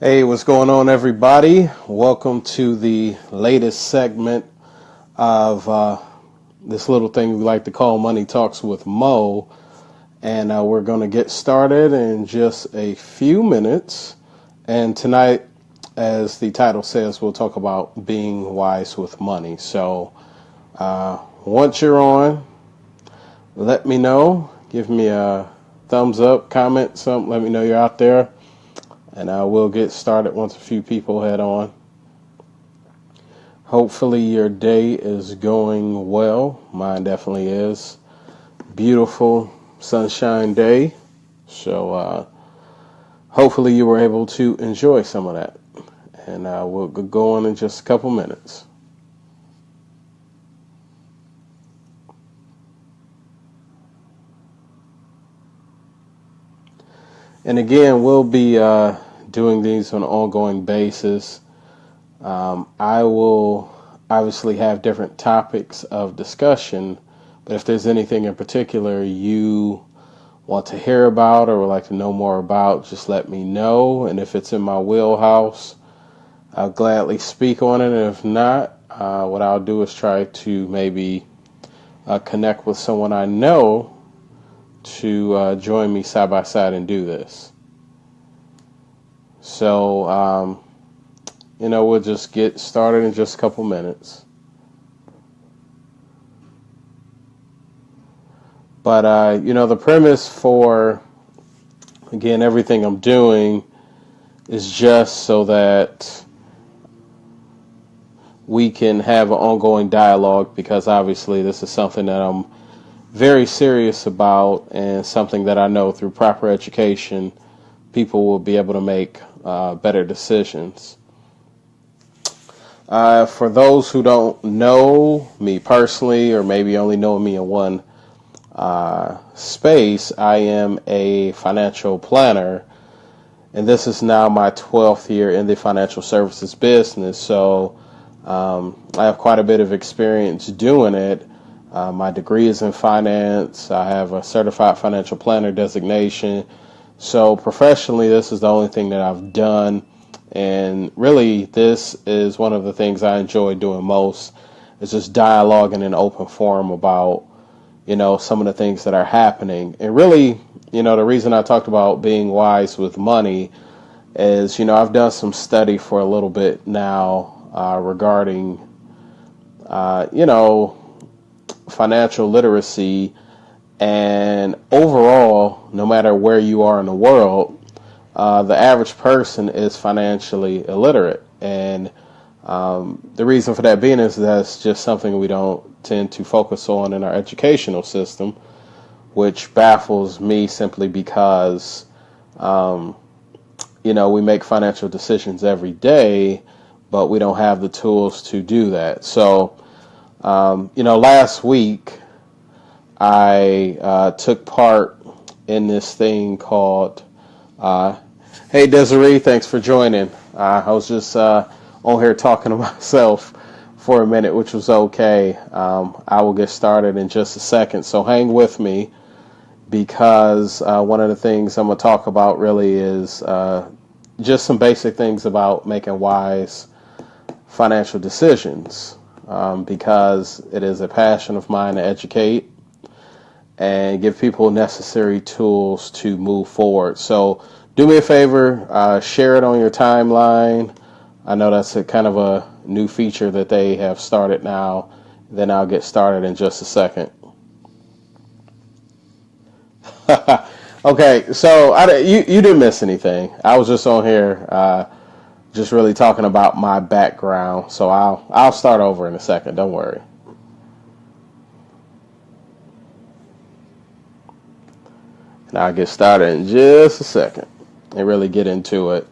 Hey, what's going on, everybody? Welcome to the latest segment of this little thing we like to call Money Talks with Mo. And we're going to get started in just a few minutes. And tonight, as the title says, we'll talk about being wise with money. So once you're on, let me know. Give me a thumbs up, comment, something. Let me know you're out there. And I will get started once a few people head on. Hopefully your day is going well. Mine definitely is. Beautiful sunshine day. So hopefully you were able to enjoy some of that. And we'll go on in just a couple minutes. And again, we'll be doing these on an ongoing basis. I will obviously have different topics of discussion, but if there's anything in particular you want to hear about or would like to know more about, just let me know. And if it's in my wheelhouse, I'll gladly speak on it. And if not, what I'll do is try to maybe connect with someone I know to join me side by side and do this. So, we'll just get started in just a couple minutes. But, the premise for, again, everything I'm doing is just so that we can have an ongoing dialogue, because obviously this is something that I'm very serious about, and something that I know through proper education people will be able to make better decisions. For those who don't know me personally, or maybe only know me in one space, I am a financial planner, and this is now my 12th year in the financial services business. So I have quite a bit of experience doing it. My degree is in finance. I have a certified financial planner designation. So professionally, this is the only thing that I've done. And really, this is one of the things I enjoy doing most, is just dialoguing in open forum about, some of the things that are happening. And really, the reason I talked about being wise with money is, I've done some study for a little bit now regarding, financial literacy, and overall, no matter where you are in the world, the average person is financially illiterate. And the reason for that being is that's just something we don't tend to focus on in our educational system, which baffles me simply because, we make financial decisions every day, but we don't have the tools to do that. So, last week I took part in this thing called, hey Desiree, thanks for joining. I was just on here talking to myself for a minute, which was okay. I will get started in just a second, so hang with me, because one of the things I'm going to talk about really is just some basic things about making wise financial decisions. Because it is a passion of mine to educate and give people necessary tools to move forward. So do me a favor, share it on your timeline. I know that's a kind of a new feature that they have started now. Then I'll get started in just a second. Okay, so you didn't miss anything. I was just on here just really talking about my background. So I'll start over in a second. Don't worry. And I'll get started in just a second and really get into it.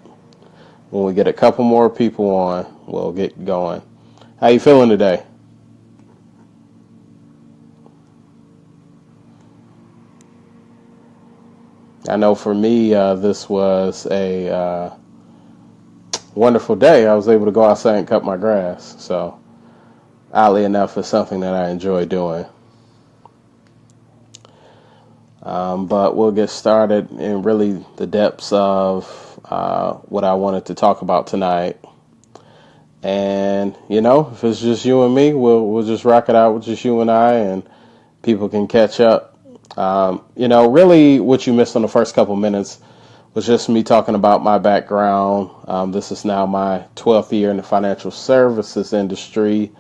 When we get a couple more people on, we'll get going. How you feeling today? I know for me, this was a wonderful day. I was able to go outside and cut my grass. So, oddly enough, it's something that I enjoy doing. But we'll get started in really the depths of what I wanted to talk about tonight. And, if it's just you and me, we'll just rock it out with just you and I, and people can catch up. Really what you missed on the first couple minutes was just me talking about my background. This is now my 12th year in the financial services industry.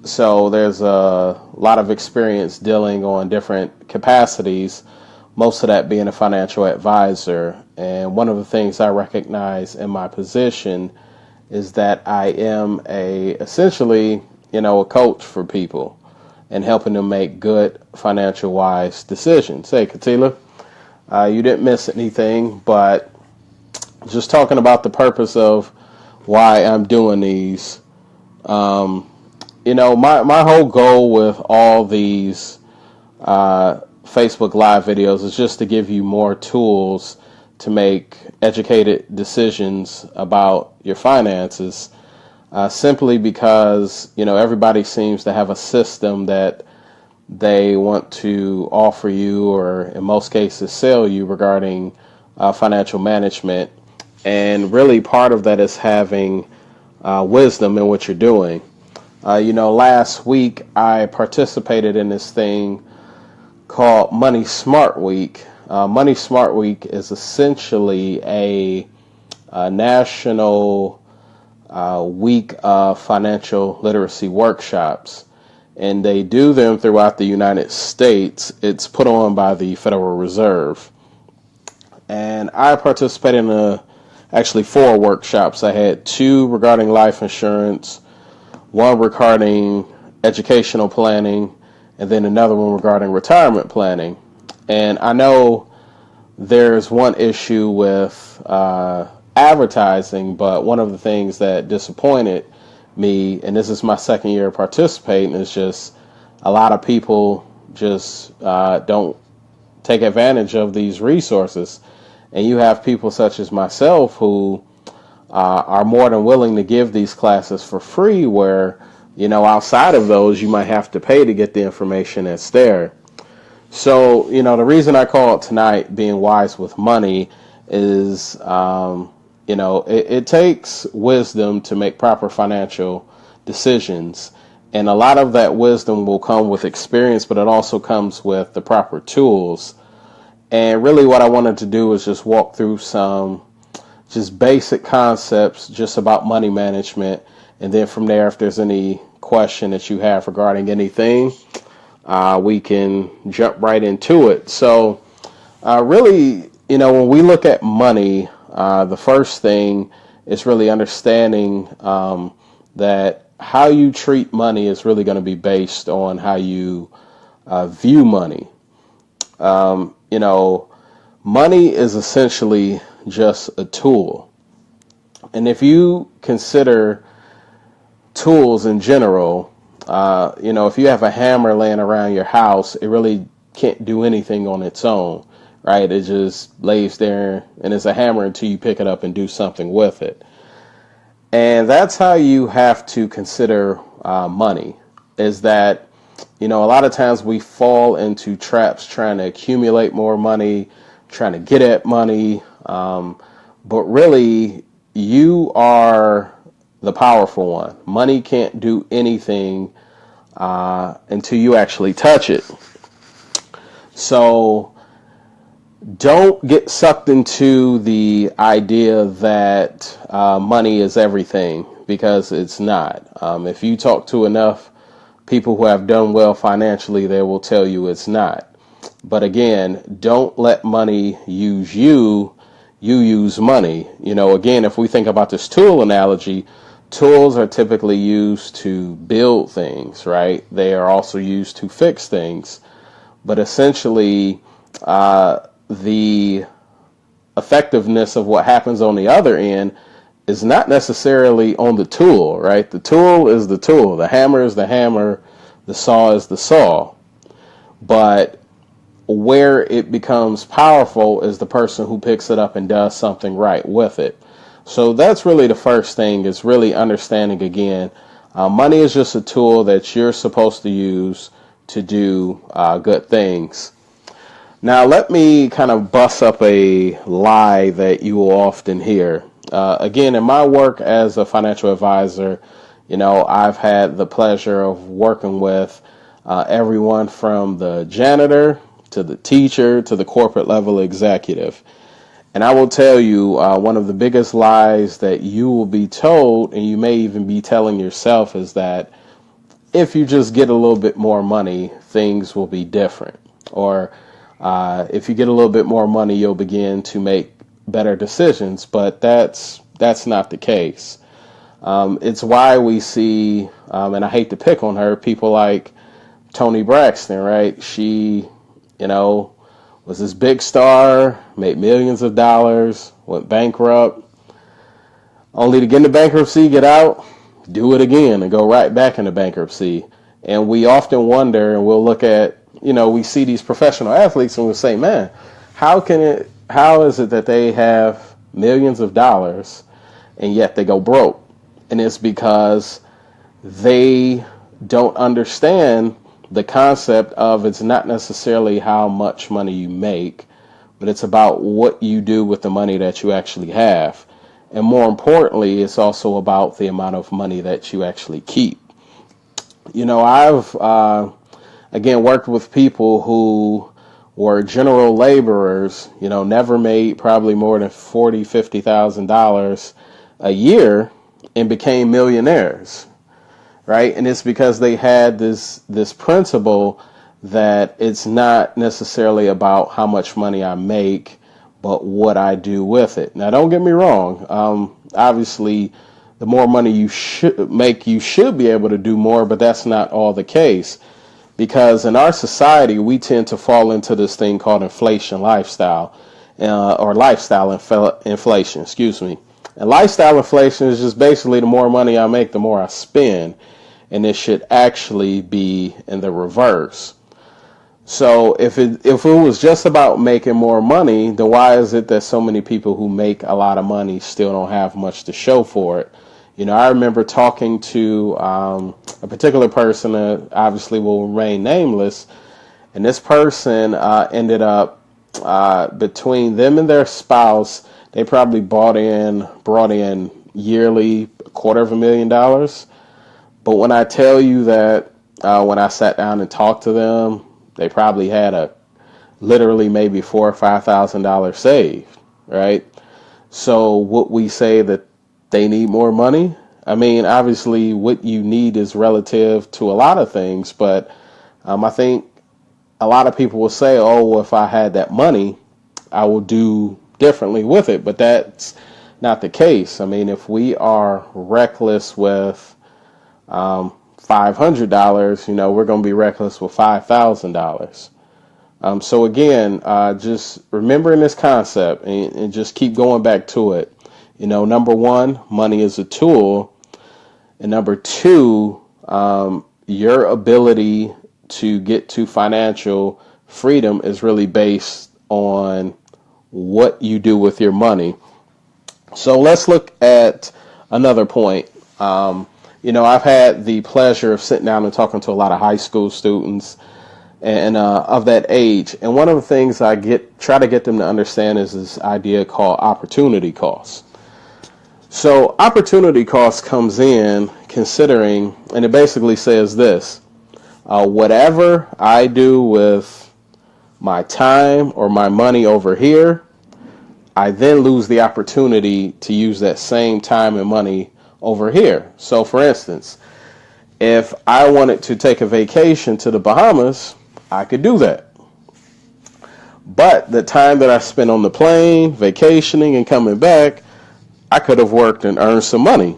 So there's a lot of experience dealing on different capacities, most of that being a financial advisor. And one of the things I recognize in my position is that I am essentially, a coach for people and helping them make good financial wise decisions. Hey, Katila, you didn't miss anything, but just talking about the purpose of why I'm doing these. My whole goal with all these Facebook Live videos is just to give you more tools to make educated decisions about your finances, simply because, everybody seems to have a system that they want to offer you, or in most cases sell you, regarding financial management. And really part of that is having wisdom in what you're doing. Last week I participated in this thing called Money Smart Week. Money Smart Week is essentially a national week of financial literacy workshops, and they do them throughout the United States. It's put on by the Federal Reserve, and I participated in actually 4 workshops. I had 2 regarding life insurance, 1 regarding educational planning, and then another one regarding retirement planning. And I know there's one issue with advertising, but one of the things that disappointed me, and this is my second year participating, is just a lot of people just don't take advantage of these resources. And you have people such as myself who are more than willing to give these classes for free, where, outside of those, you might have to pay to get the information that's there. So, the reason I call it tonight Being Wise with Money is, it takes wisdom to make proper financial decisions. And a lot of that wisdom will come with experience, but it also comes with the proper tools. And really what I wanted to do is just walk through some just basic concepts just about money management. And then from there, if there's any question that you have regarding anything, we can jump right into it. So really, when we look at money, the first thing is really understanding that how you treat money is really going to be based on how you view money. Money is essentially just a tool. And if you consider tools in general, if you have a hammer laying around your house, it really can't do anything on its own, right? It just lays there and it's a hammer until you pick it up and do something with it. And that's how you have to consider money, is that, a lot of times we fall into traps trying to accumulate more money, trying to get at money. But really, you are the powerful one. Money can't do anything until you actually touch it. So don't get sucked into the idea that money is everything, because it's not. If you talk to enough people who have done well financially, they will tell you it's not. But again, don't let money use you. You use money. Again, if we think about this tool analogy, tools are typically used to build things, right? They are also used to fix things. But essentially, the effectiveness of what happens on the other end is not necessarily on the tool, right? The tool is the tool. The hammer is the hammer. The saw is the saw. But where it becomes powerful is the person who picks it up and does something right with it. So that's really the first thing, is really understanding, again, money is just a tool that you're supposed to use to do good things. Now, let me kind of bust up a lie that you will often hear. Again, in my work as a financial advisor, I've had the pleasure of working with everyone from the janitor to the teacher to the corporate level executive. And I will tell you, one of the biggest lies that you will be told, and you may even be telling yourself, is that if you just get a little bit more money, things will be different. Or if you get a little bit more money, you'll begin to make better decisions. But that's not the case. It's why we see, and I hate to pick on her, people like Toni Braxton, right? She, was this big star, made millions of dollars, went bankrupt, only to get into bankruptcy, get out, do it again, and go right back into bankruptcy. And we often wonder, and we'll look at, we see these professional athletes and we'll say, man, how is it that they have millions of dollars and yet they go broke? And it's because they don't understand the concept of, it's not necessarily how much money you make, but it's about what you do with the money that you actually have. And more importantly, it's also about the amount of money that you actually keep. I've, again, worked with people who were general laborers, never made probably more than $40,000, $50,000 a year and became millionaires. Right? And it's because they had this principle that it's not necessarily about how much money I make, but what I do with it. Now, don't get me wrong. Obviously, the more money you should make, you should be able to do more, but that's not all the case. Because in our society, we tend to fall into this thing called inflation lifestyle, or lifestyle inflation, excuse me. And lifestyle inflation is just basically the more money I make, the more I spend. And it should actually be in the reverse. So if it was just about making more money, then why is it that so many people who make a lot of money still don't have much to show for it? I remember talking to a particular person that obviously will remain nameless. And this person ended up, between them and their spouse, they probably brought in yearly $250,000. But when I tell you that when I sat down and talked to them, they probably had literally maybe $4,000 or $5,000 saved, right? So would we say that they need more money? I mean, obviously what you need is relative to a lot of things, but I think a lot of people will say, oh, well, if I had that money, I will do differently with it. But that's not the case. I mean, if we are reckless with $500, we're going to be reckless with $5,000. So again, just remembering this concept and just keep going back to it. Number one, money is a tool. And number two, your ability to get to financial freedom is really based on what you do with your money. So let's look at another point. I've had the pleasure of sitting down and talking to a lot of high school students and of that age. And one of the things I try to get them to understand is this idea called opportunity cost. So opportunity cost comes in considering, and it basically says this, whatever I do with my time or my money over here, I then lose the opportunity to use that same time and money over here. So for instance, if I wanted to take a vacation to the Bahamas, I could do that. But the time that I spent on the plane, vacationing and coming back, I could have worked and earned some money.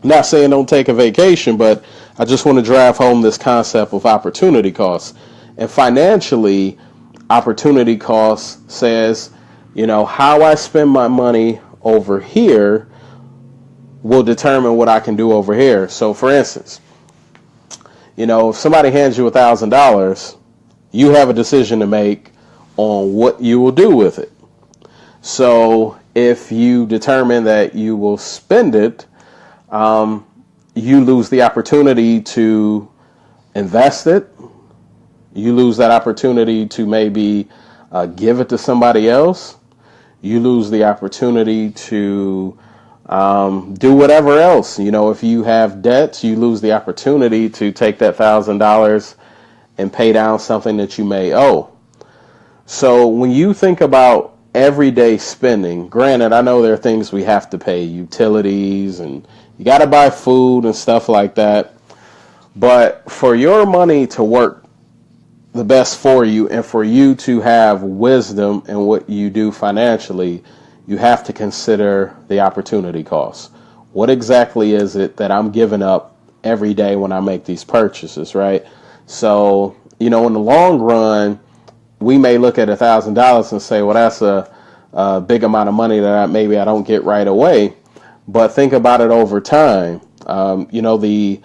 Not saying don't take a vacation, but I just want to drive home this concept of opportunity costs. And financially, opportunity cost says, how I spend my money over here will determine what I can do over here. So for instance, if somebody hands you $1,000, you have a decision to make on what you will do with it. So if you determine that you will spend it, you lose the opportunity to invest it, You lose that opportunity to maybe give it to somebody else. You lose the opportunity to do whatever else. If you have debts, you lose the opportunity to take that $1,000 and pay down something that you may owe. So when you think about everyday spending, granted, I know there are things we have to pay, utilities, and you got to buy food and stuff like that. But for your money to work the best for you and for you to have wisdom in what you do financially, you have to consider the opportunity cost. What exactly is it that I'm giving up every day when I make these purchases, right? So, in the long run, we may look at $1,000 and say, well, that's a big amount of money that maybe I don't get right away. But think about it over time. The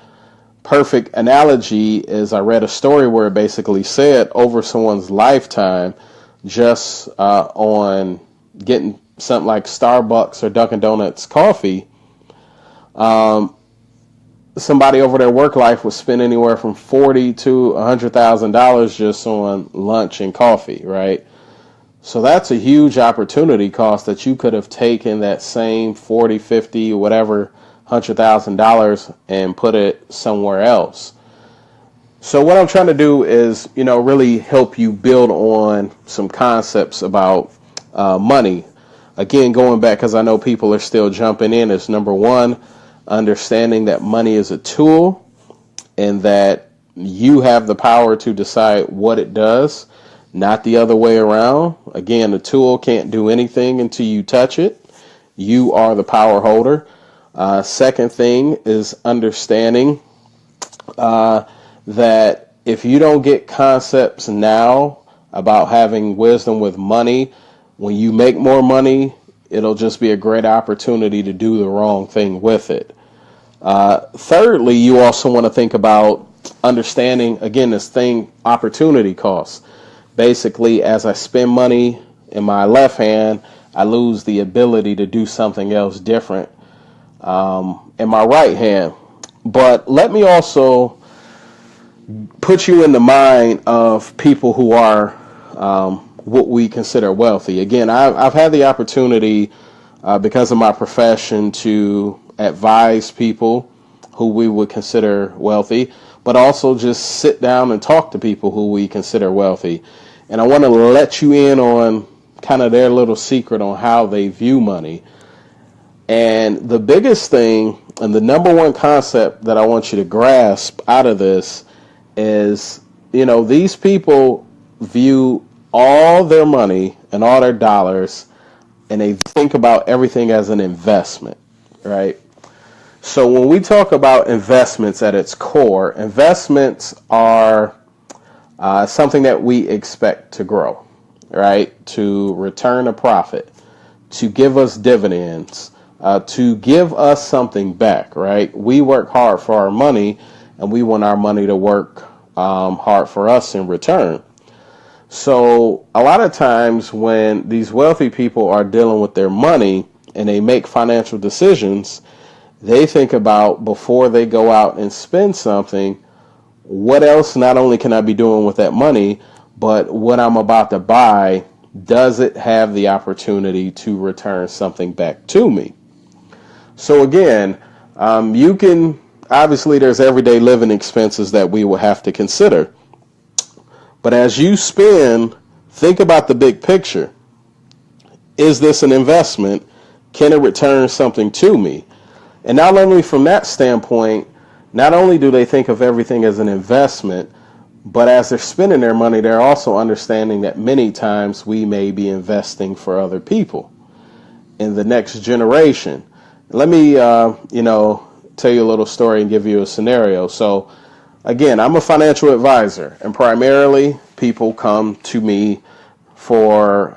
perfect analogy is I read a story where it basically said over someone's lifetime, just on getting something like Starbucks or Dunkin' Donuts coffee, somebody over their work life would spend anywhere from $40,000 to $100,000 just on lunch and coffee, right? So that's a huge opportunity cost that you could have taken that same 40, 50, whatever, $100,000 and put it somewhere else. So what I'm trying to do is, really help you build on some concepts about money. Again, going back, because I know people are still jumping in, is number one, understanding that money is a tool and that you have the power to decide what it does, not the other way around. Again, a tool can't do anything until you touch it. You are the power holder. Second thing is understanding that if you don't get concepts now about having wisdom with money, when you make more money, it'll just be a great opportunity to do the wrong thing with it. Thirdly, you also want to think about understanding, again, this thing, opportunity costs. Basically, as I spend money in my left hand, I lose the ability to do something else different in my right hand. But let me also put you in the mind of people who are what we consider wealthy. Again, I've had the opportunity because of my profession to advise people who we would consider wealthy, but also just sit down and talk to people who we consider wealthy. And I want to let you in on kind of their little secret on how they view money. And the biggest thing and the number one concept that I want you to grasp out of this is, these people view all their money and all their dollars, and they think about everything as an investment, right? So when we talk about investments at its core, investments are something that we expect to grow, right? To return a profit, to give us dividends, to give us something back, right? We work hard for our money, and we want our money to work hard for us in return. So a lot of times when these wealthy people are dealing with their money and they make financial decisions, they think about, before they go out and spend something, what else not only can I be doing with that money, but what I'm about to buy, does it have the opportunity to return something back to me? So again, you can, obviously there's everyday living expenses that we will have to consider. But as you spend, think about the big picture. Is this an investment? Can it return something to me? And not only from that standpoint, not only do they think of everything as an investment, but as they're spending their money, they're also understanding that many times we may be investing for other people in the next generation. Let me, tell you a little story and give you a scenario. So, again, I'm a financial advisor, and primarily people come to me for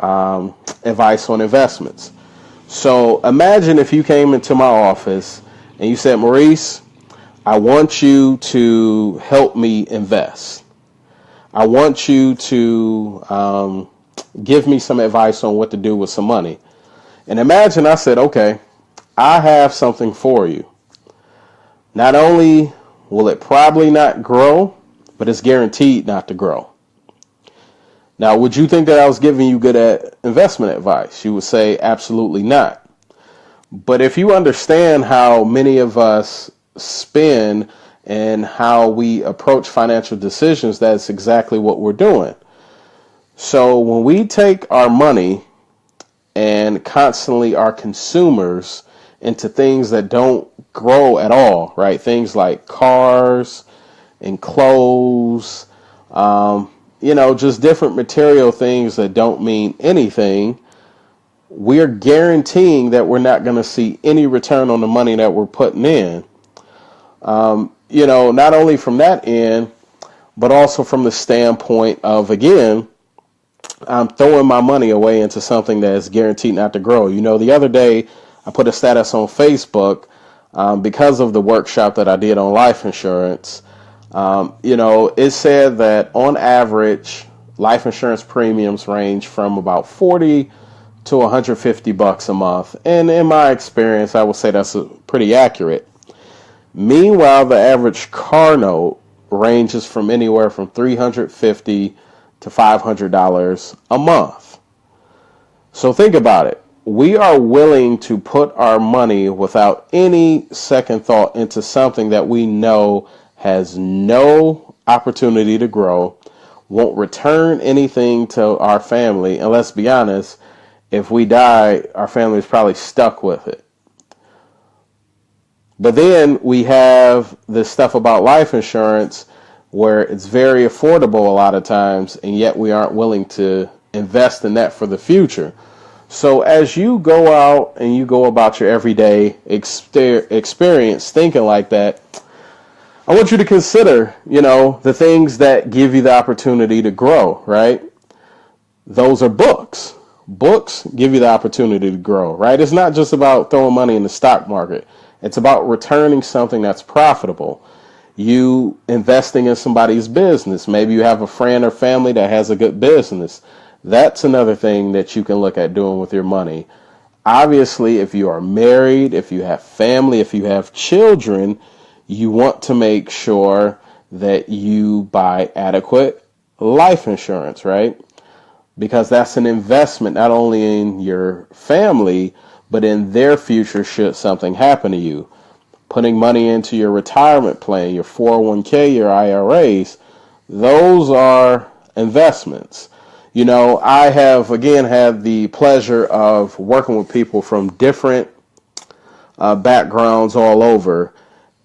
advice on investments. So imagine if you came into my office and you said, Maurice, I want you to help me invest. I want you to give me some advice on what to do with some money. And imagine I said, okay, I have something for you. Not only will it probably not grow, but it's guaranteed not to grow. Now, would you think that I was giving you good investment advice? You would say absolutely not. But if you understand how many of us spend and how we approach financial decisions, that's exactly what we're doing. So when we take our money and constantly are consumers into things that don't grow at all, right? Things like cars and clothes, just different material things that don't mean anything, we're guaranteeing that we're not going to see any return on the money that we're putting in. Not only from that end, but also from the standpoint of, again, I'm throwing my money away into something that is guaranteed not to grow. The other day I put a status on Facebook because of the workshop that I did on life insurance. It said that on average, life insurance premiums range from about $40 to $150 a month. And in my experience, I would say that's pretty accurate. Meanwhile, the average car note ranges from anywhere from $350 to $500 a month. So think about it. We are willing to put our money without any second thought into something that we know has no opportunity to grow, won't return anything to our family, and let's be honest, if we die, our family is probably stuck with it. But then we have this stuff about life insurance where it's very affordable a lot of times, and yet we aren't willing to invest in that for the future. So as you go out and you go about your everyday experience thinking like that, I want you to consider, the things that give you the opportunity to grow, right? Those are books. Books give you the opportunity to grow, right? It's not just about throwing money in the stock market. It's about returning something that's profitable. You investing in somebody's business. Maybe you have a friend or family that has a good business. That's another thing that you can look at doing with your money. Obviously, if you are married, if you have family, if you have children, you want to make sure that you buy adequate life insurance, right? Because that's an investment not only in your family, but in their future should something happen to you. Putting money into your retirement plan, your 401k, your IRAs, those are investments. I have, again, had the pleasure of working with people from different backgrounds all over.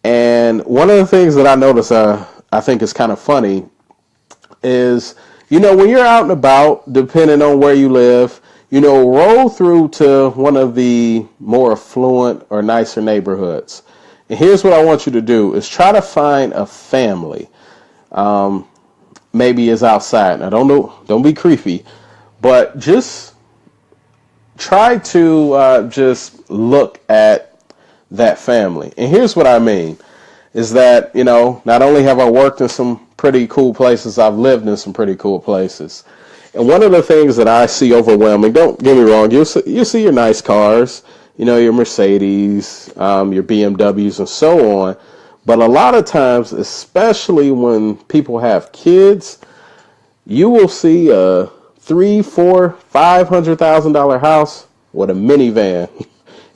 And one of the things that I notice, I think is kind of funny is, when you're out and about, depending on where you live, roll through to one of the more affluent or nicer neighborhoods. And here's what I want you to do is try to find a family. Maybe is outside. Now don't be creepy, but just try to just look at that family. And here's what I mean is that, not only have I worked in some pretty cool places, I've lived in some pretty cool places. And one of the things that I see overwhelming, don't get me wrong, you see your nice cars, your Mercedes, your BMWs and so on. But a lot of times, especially when people have kids, you will see a $300,000, $400,000, $500,000 house with a minivan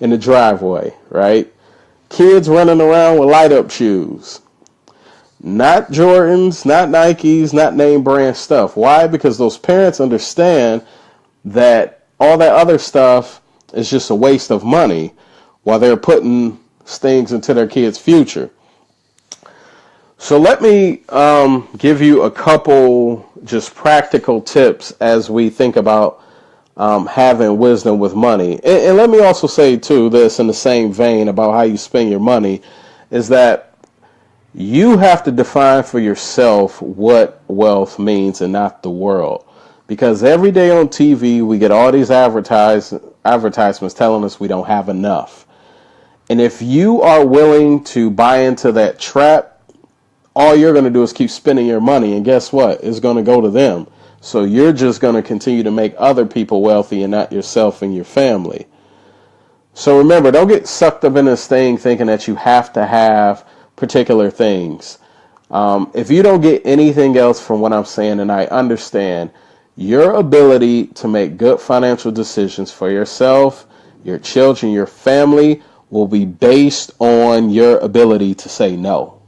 in the driveway, right? Kids running around with light up shoes. Not Jordans, not Nikes, not name brand stuff. Why? Because those parents understand that all that other stuff is just a waste of money while they're putting things into their kids' future. So let me give you a couple just practical tips as we think about having wisdom with money. And let me also say, too, this in the same vein about how you spend your money, is that you have to define for yourself what wealth means and not the world. Because every day on TV, we get all these advertisements telling us we don't have enough. And if you are willing to buy into that trap, all you're going to do is keep spending your money. And guess what? It's going to go to them. So you're just going to continue to make other people wealthy and not yourself and your family. So remember, don't get sucked up in this thing thinking that you have to have particular things. If you don't get anything else from what I'm saying, and I understand, Your ability to make good financial decisions for yourself, your children, your family will be based on your ability to say no,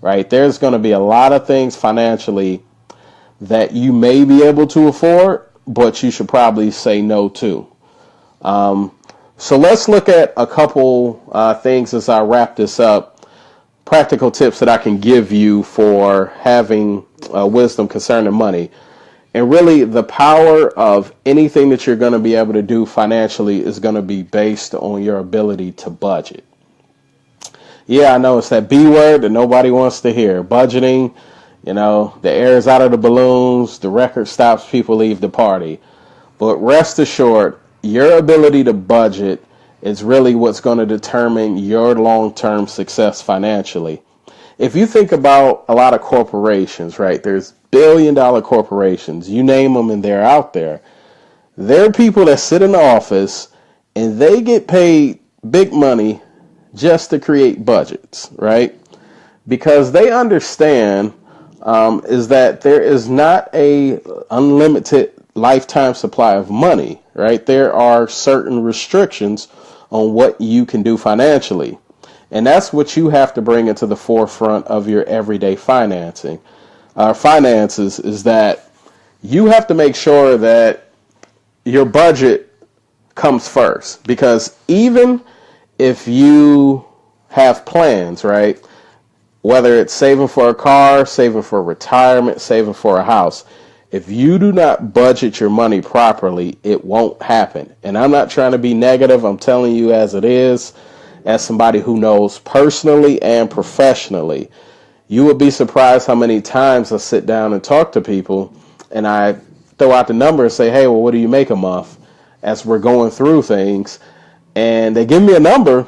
right? There's going to be a lot of things financially that you may be able to afford, but you should probably say no to. So let's look at a couple things as I wrap this up. Practical tips that I can give you for having wisdom concerning money. And really, the power of anything that you're going to be able to do financially is going to be based on your ability to budget. Yeah, I know it's that B word that nobody wants to hear. Budgeting, the air is out of the balloons, the record stops, people leave the party. But rest assured, your ability to budget is really what's going to determine your long-term success financially. If you think about a lot of corporations, right, there's billion-dollar corporations, you name them and they're out there. There are people that sit in the office and they get paid big money just to create budgets, right? Because they understand is that there is not a unlimited lifetime supply of money, right? There are certain restrictions on what you can do financially. And that's what you have to bring into the forefront of your everyday finances is that you have to make sure that your budget comes first. Because even if you have plans, right, whether it's saving for a car, saving for retirement, saving for a house, if you do not budget your money properly, it won't happen. And I'm not trying to be negative. I'm telling you as it is, as somebody who knows personally and professionally. You would be surprised how many times I sit down and talk to people and I throw out the number and say, hey, well, what do you make a month as we're going through things? And they give me a number.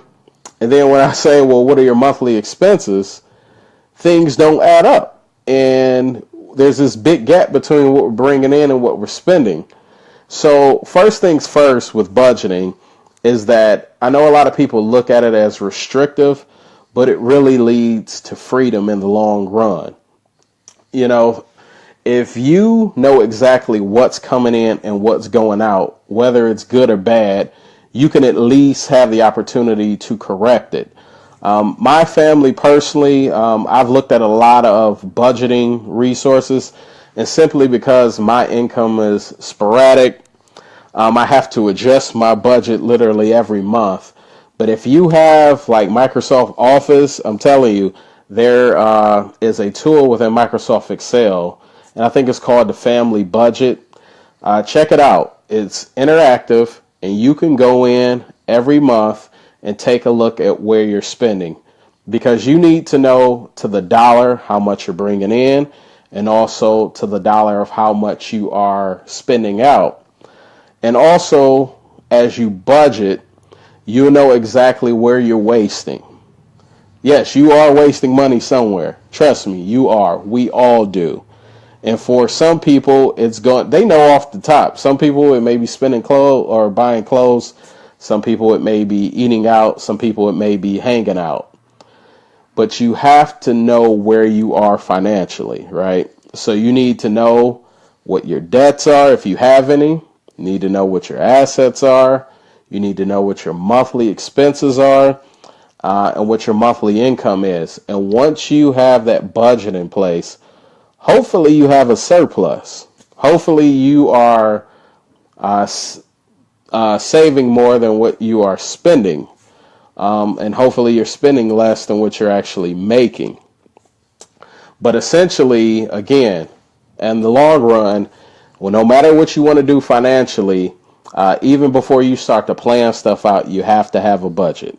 And then when I say, well, what are your monthly expenses? Things don't add up. And there's this big gap between what we're bringing in and what we're spending. So first things first with budgeting is that I know a lot of people look at it as restrictive, but it really leads to freedom in the long run. If you know exactly what's coming in and what's going out, whether it's good or bad, you can at least have the opportunity to correct it. My family personally, I've looked at a lot of budgeting resources, and simply because my income is sporadic, I have to adjust my budget literally every month. But if you have like Microsoft Office, I'm telling you, there is a tool within Microsoft Excel, and I think it's called the Family Budget. Check it out. It's interactive, and you can go in every month and take a look at where you're spending, because you need to know to the dollar how much you're bringing in and also to the dollar of how much you are spending out. And also, as you budget, you know exactly where you're wasting. Yes, you are wasting money somewhere. Trust me, you are. We all do. And for some people, they know off the top. Some people, it may be spending clothes or buying clothes. Some people, it may be eating out. Some people, it may be hanging out. But you have to know where you are financially, right? So you need to know what your debts are, if you have any. You need to know what your assets are. You need to know what your monthly expenses are and what your monthly income is. And once you have that budget in place, hopefully you have a surplus. Hopefully you are saving more than what you are spending. And hopefully you're spending less than what you're actually making. But essentially, again, in the long run, well, no matter what you want to do financially, even before you start to plan stuff out, you have to have a budget.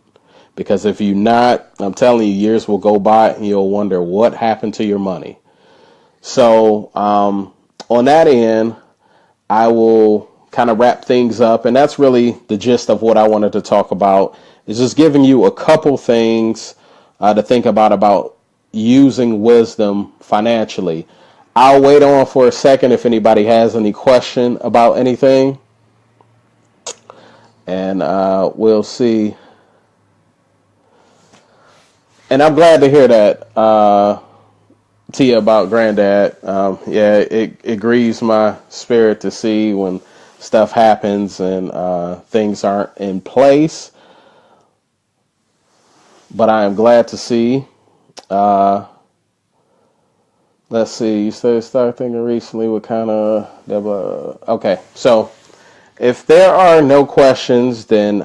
Because if you're not, I'm telling you, years will go by and you'll wonder what happened to your money. So on that end, I will kind of wrap things up. And that's really the gist of what I wanted to talk about, is just giving you a couple things to think about using wisdom financially. I'll wait on for a second if anybody has any question about anything. And we'll see. And I'm glad to hear that. to you about Granddad. Yeah, it grieves my spirit to see when stuff happens and things aren't in place. But I am glad to see. Let's see. You start thinking recently what kind of... Okay, so if there are no questions, then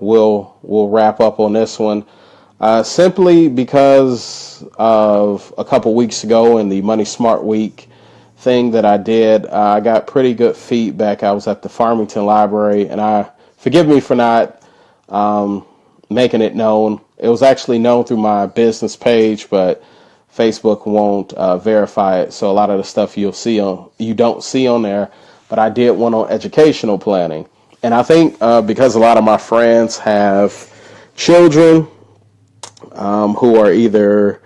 we'll wrap up on this one. Simply because of a couple weeks ago in the Money Smart Week thing that I did, I got pretty good feedback. I was at the Farmington Library, and forgive me for not making it known. It was actually known through my business page, but Facebook won't verify it. So a lot of the stuff you don't see on there. But I did one on educational planning, and I think because a lot of my friends have children who are either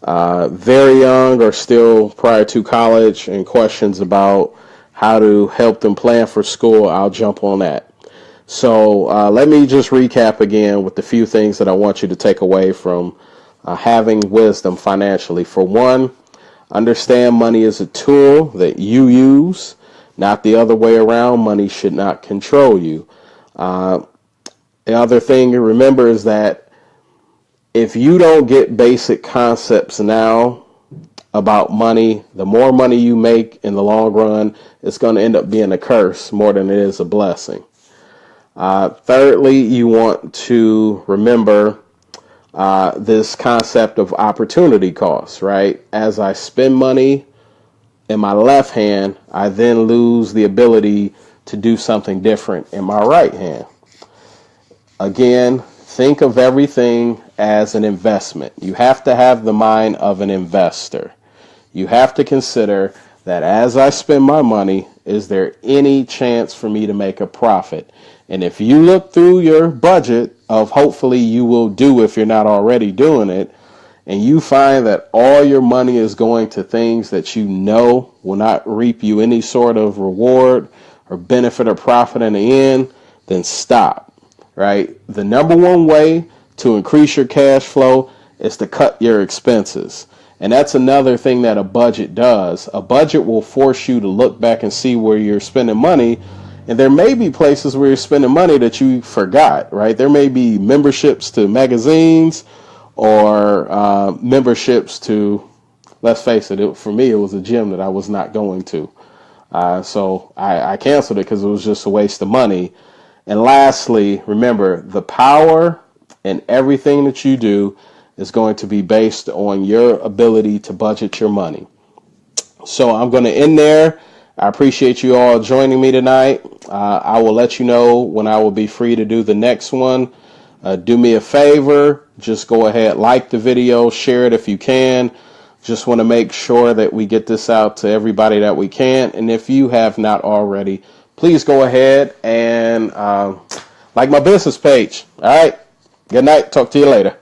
very young or still prior to college and questions about how to help them plan for school, I'll jump on that. So let me just recap again with the few things that I want you to take away from having wisdom financially. For one, understand money is a tool that you use, not the other way around. Money should not control you. The other thing to remember is that if you don't get basic concepts now about money, the more money you make in the long run, it's going to end up being a curse more than it is a blessing. Thirdly, you want to remember this concept of opportunity cost, right? As I spend money in my left hand, I then lose the ability to do something different in my right hand. Again, think of everything as an investment. You have to have the mind of an investor. You have to consider that as I spend my money, is there any chance for me to make a profit? And if you look through your budget of hopefully you will do if you're not already doing it, and you find that all your money is going to things that you know will not reap you any sort of reward or benefit or profit in the end, then stop, right? The number one way to increase your cash flow is to cut your expenses. And that's another thing that a budget does. A budget will force you to look back and see where you're spending money. And there may be places where you're spending money that you forgot, right? There may be memberships to magazines or memberships to, let's face it, for me, it was a gym that I was not going to. So I canceled it because it was just a waste of money. And lastly, remember, the power in everything that you do is going to be based on your ability to budget your money. So I'm going to end there. I appreciate you all joining me tonight. I will let you know when I will be free to do the next one. Do me a favor. Just go ahead, like the video, share it if you can. Just want to make sure that we get this out to everybody that we can. And if you have not already, please go ahead and like my business page. All right. Good night. Talk to you later.